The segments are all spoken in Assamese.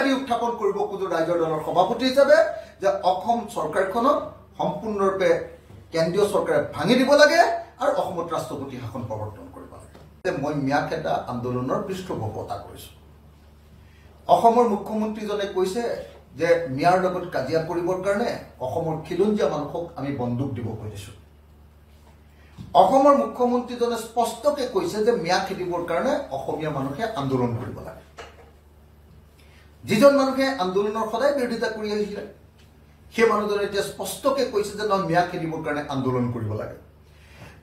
দাবী উত্থাপন কৰিব খোজো ৰাইজৰ দলৰ সভাপতি হিচাপে যে অসম চৰকাৰখনক সম্পূৰ্ণৰূপে কেন্দ্ৰীয় চৰকাৰে ভাঙি দিব লাগে আৰু অসমত ৰাষ্ট্ৰপতি শাসন প্ৰৱৰ্তন কৰিব লাগে। মই ম্যাখেদা আন্দোলনৰ পৃষ্ঠপোষকতা কৰিছো। অসমৰ মুখ্যমন্ত্ৰীজনে কৈছে যে মিয়াৰ লগত কাজিয়া কৰিবৰ কাৰণে অসমৰ খিলঞ্জীয়া মানুহক আমি বন্দুক দিব খুজিছো। অসমৰ মুখ্যমন্ত্ৰীজনে স্পষ্টকৈ কৈছে যে মিয়া খেদিবৰ কাৰণে অসমীয়া মানুহে আন্দোলন কৰিব লাগে। যিজন মানুহে আন্দোলনৰ সদায় বিৰোধিতা কৰি আহিছিলে সেই মানুহজনে এতিয়া স্পষ্টকৈ কৈছে যে নহয় মিয়া খেদিবৰ কাৰণে আন্দোলন কৰিব লাগে।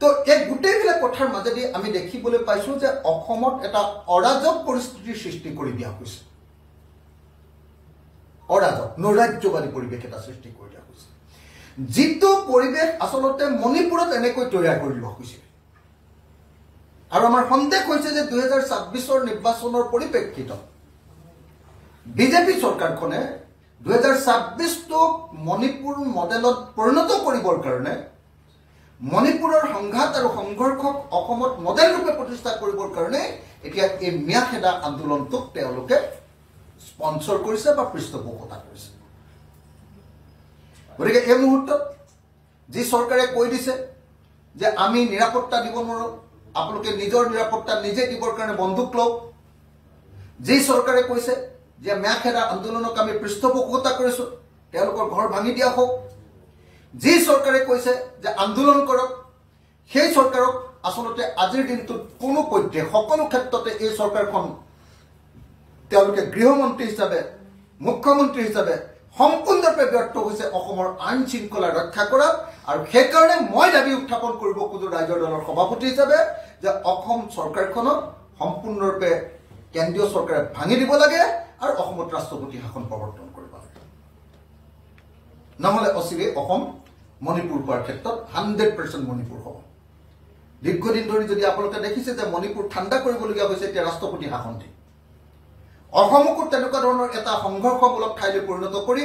তো এই গোটেইবিলাক কথাৰ মাজেদি আমি দেখিবলৈ পাইছো যে অসমত এটা অৰাজক পৰিস্থিতিৰ সৃষ্টি কৰি দিয়া হৈছে। অৰাজক নৈৰাজ্যবাদী পৰিৱেশ এটা সৃষ্টি কৰি দিয়া হৈছে, যিটো পৰিৱেশ আচলতে মণিপুৰত এনেকৈ তৈয়াৰ কৰি লোৱা হৈছিল। আৰু আমাৰ সন্দেহ হৈছে যে 2026 নিৰ্বাচনৰ পৰিপ্ৰেক্ষিতত বিজেপি চৰকাৰখনে 2026 মণিপুৰ মডেলত পৰিণত কৰিবৰ কাৰণে মণিপুৰৰ সংঘাত আৰু সংঘৰ্ষক অসমত মডেল ৰূপে প্ৰতিষ্ঠা কৰিবৰ কাৰণে এতিয়া এই ম্যাখেদা আন্দোলনটোক তেওঁলোকে স্পন্সৰ কৰিছে বা পৃষ্ঠপোষকতা কৰিছে। গতিকে এই মুহূৰ্তত যি চৰকাৰে কৈ দিছে যে আমি নিৰাপত্তা দিব নোৱাৰো, আপোনালোকে নিজৰ নিৰাপত্তা নিজে দিবৰ কাৰণে বন্দুক লওক, যি চৰকাৰে কৈছে যে ম্যাখেদা আন্দোলনক আমি পৃষ্ঠপোষকতা কৰিছো, তেওঁলোকৰ ঘৰ ভাঙি দিয়া হোক, যি চৰকাৰে কৈছে যে আন্দোলন কৰক, সেই চৰকাৰক আচলতে আজিৰ দিনটোত কোনো পধ্যে সকলো ক্ষেত্ৰতে এই চৰকাৰখন তেওঁলোকে গৃহমন্ত্ৰী হিচাপে মুখ্যমন্ত্ৰী হিচাপে সম্পূৰ্ণৰূপে ব্যৰ্থ হৈছে অসমৰ আইন শৃংখলা ৰক্ষা কৰাত। আৰু সেইকাৰণে মই দাবী উত্থাপন কৰিব খোজো ৰাইজৰ দলৰ সভাপতি হিচাপে যে অসম চৰকাৰখনক সম্পূৰ্ণৰূপে কেন্দ্ৰীয় চৰকাৰে ভাঙি দিব লাগে আৰু অসমত ৰাষ্ট্ৰপতি শাসন প্ৰৱৰ্তন কৰিব লাগে। নহ'লে অচিৰে অসম মণিপুৰ হোৱাৰ ক্ষেত্ৰত 100% মণিপুৰ হ'ব। দীৰ্ঘদিন ধৰি যদি আপোনালোকে দেখিছে যে মণিপুৰ ঠাণ্ডা কৰিবলগীয়া হৈছে এতিয়া ৰাষ্ট্ৰপতি শাসন দি, অসমকো তেনেকুৱা ধৰণৰ এটা সংঘৰ্ষমূলক ঠাইলৈ পৰিণত কৰি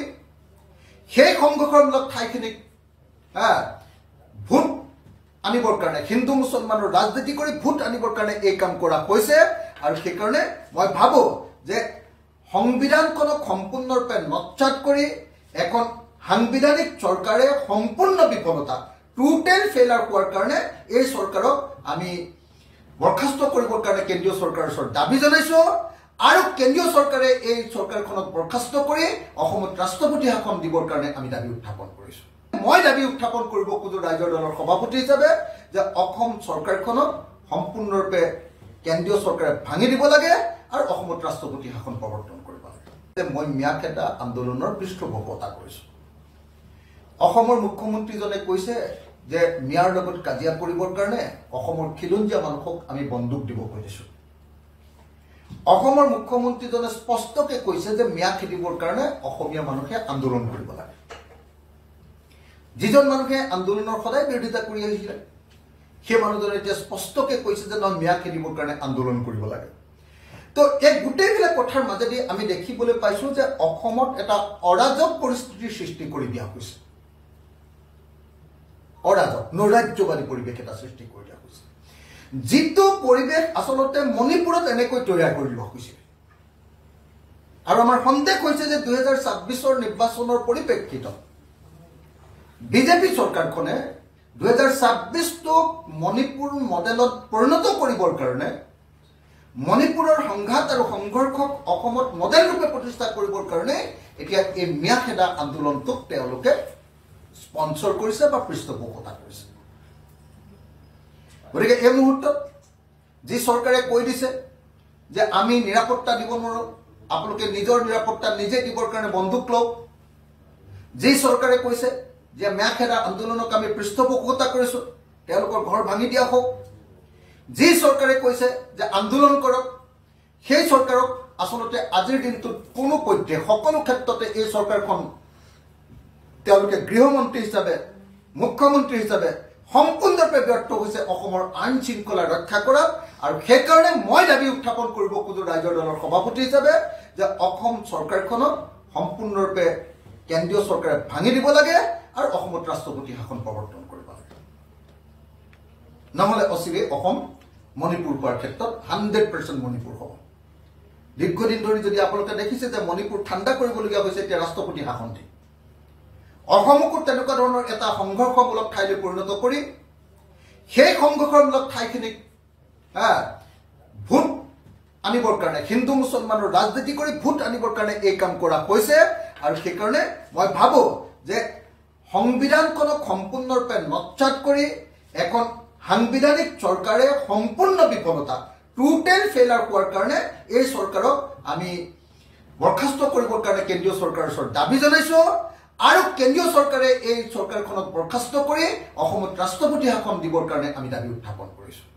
সেই সংঘৰ্ষমূলক ঠাইখিনিক ভোট আনিবৰ কাৰণে হিন্দু মুছলমানৰ ৰাজনীতি কৰি ভোট আনিবৰ কাৰণে এই কাম কৰা হৈছে। আৰু সেইকাৰণে মই ভাবো যে সংবিধানখনক সম্পূৰ্ণৰূপে নৎসাত কৰি এখন সাংবিধানিক চৰকাৰে সম্পূৰ্ণ বিফলতা টোটেল ফেইলাৰ হোৱাৰ কাৰণে এই চৰকাৰক আমি বৰখাস্ত কৰিবৰ কাৰণে কেন্দ্ৰীয় চৰকাৰৰ ওচৰত দাবী জনাইছো। আৰু কেন্দ্ৰীয় চৰকাৰে এই চৰকাৰখনক বৰখাস্ত কৰি অসমত ৰাষ্ট্ৰপতি শাসন দিবৰ কাৰণে আমি দাবী উত্থাপন কৰিছো। মই দাবী উত্থাপন কৰিব খোজো ৰাইজৰ দলৰ সভাপতি হিচাপে যে অসম চৰকাৰখনক সম্পূৰ্ণৰূপে কেন্দ্ৰীয় চৰকাৰে ভাঙি দিব লাগে আৰু অসমত ৰাষ্ট্ৰপতি শাসন প্ৰৱৰ্তন কৰিব লাগে। মই ম্যাখেদা আন্দোলনৰ পৃষ্ঠপোষকতা কৰিছো। অসমৰ মুখ্যমন্ত্ৰীজনে কৈছে যে মিয়াৰ লগত কাজিয়া কৰিবৰ কাৰণে অসমৰ খিলঞ্জীয়া মানুহক আমি বন্দুক দিব খুজিছো। অসমৰ মুখ্যমন্ত্ৰীজনে স্পষ্টকৈ কৈছে যে মিয়া খেদিবৰ কাৰণে অসমীয়া মানুহে আন্দোলন কৰিব লাগে। যিজন মানুহে আন্দোলনৰ সদায় বিৰোধিতা কৰি আহিছিলে সেই মানুহজনে এতিয়া স্পষ্টকৈ কৈছে যে নহয় মিয়া খেদিবৰ কাৰণে আন্দোলন কৰিব লাগে। তো এই গোটেইবিলাক কথাৰ মাজেদি আমি দেখিবলৈ পাইছো যে অসমত এটা অৰাজক পৰিস্থিতিৰ সৃষ্টি কৰি দিয়া হৈছে। অৰাজক নৈৰাজ্যবাদী পৰিৱেশ এটা সৃষ্টি কৰি দিয়া হৈছে, যিটো পৰিৱেশ আচলতে মণিপুৰত এনেকৈ তৈয়াৰ কৰি লোৱা হৈছিল। আৰু আমাৰ সন্দেহ হৈছে যে 2026 নিৰ্বাচনৰ পৰিপ্ৰেক্ষিতত বিজেপি চৰকাৰখনে 2026 মণিপুৰ মডেলত পৰিণত কৰিবৰ কাৰণে মণিপুৰৰ সংঘাত আৰু সংঘৰ্ষক অসমত মডেল ৰূপে প্ৰতিষ্ঠা কৰিবৰ কাৰণে এতিয়া এই ম্যাখেদা আন্দোলনটোক তেওঁলোকে স্পন্সৰ কৰিছে বা পৃষ্ঠপোষকতা কৰিছে। গতিকে এই মুহূৰ্তত যি চৰকাৰে কৈ দিছে যে আমি নিৰাপত্তা দিব নোৱাৰো, আপোনালোকে নিজৰ নিৰাপত্তা নিজে দিবৰ কাৰণে বন্দুক লওক, যি চৰকাৰে কৈছে যে ম্যাখেদা আন্দোলনক আমি পৃষ্ঠপোষকতা কৰিছো, তেওঁলোকৰ ঘৰ ভাঙি দিয়া হোক, যি চৰকাৰে কৈছে যে আন্দোলন কৰক, সেই চৰকাৰক আচলতে আজিৰ দিনটোত কোনো পধ্যে সকলো ক্ষেত্ৰতে এই চৰকাৰখন তেওঁলোকে গৃহমন্ত্ৰী হিচাপে মুখ্যমন্ত্ৰী হিচাপে সম্পূৰ্ণৰূপে ব্যৰ্থ হৈছে অসমৰ আইন শৃংখলা ৰক্ষা কৰাত। আৰু সেইকাৰণে মই দাবী উত্থাপন কৰিব খোজো ৰাইজৰ দলৰ সভাপতি হিচাপে যে অসম চৰকাৰখনক সম্পূৰ্ণৰূপে কেন্দ্ৰীয় চৰকাৰে ভাঙি দিব লাগে আৰু অসমত ৰাষ্ট্ৰপতি শাসন প্ৰৱৰ্তন কৰিব লাগে। নহ'লে অচিৰে অসম মণিপুৰ হোৱাৰ ক্ষেত্ৰত 100% মণিপুৰ হ'ব। দীৰ্ঘদিন ধৰি যদি আপোনালোকে দেখিছে যে মণিপুৰ ঠাণ্ডা কৰিবলগীয়া হৈছে এতিয়া ৰাষ্ট্ৰপতি শাসন দি অসমকো তেনেকুৱা ধৰণৰ এটা সংঘৰ্ষমূলক ঠাইলৈ পৰিণত কৰি সেই সংঘৰ্ষমূলক ঠাইখিনিক ভোট আনিবৰ কাৰণে হিন্দু মুছলমানৰ ৰাজনীতি কৰি ভোট আনিবৰ কাৰণে এই কাম কৰা হৈছে আৰু সেইকাৰণে মই ভাবো যে সংবিধানখনক সম্পূৰ্ণৰূপে নৎসাত কৰি এখন সাংবিধানিক চৰকাৰে সম্পূৰ্ণ বিফলতা টোটেল ফেইলাৰ হোৱাৰ কাৰণে এই চৰকাৰক আমি বৰখাস্ত কৰিবৰ কাৰণে কেন্দ্ৰীয় চৰকাৰৰ ওচৰত দাবী জনাইছো আৰু কেন্দ্ৰীয় চৰকাৰে এই চৰকাৰখনক বৰখাস্ত কৰি অসমত ৰাষ্ট্ৰপতি শাসন দিবৰ কাৰণে আমি দাবী উত্থাপন কৰিছো।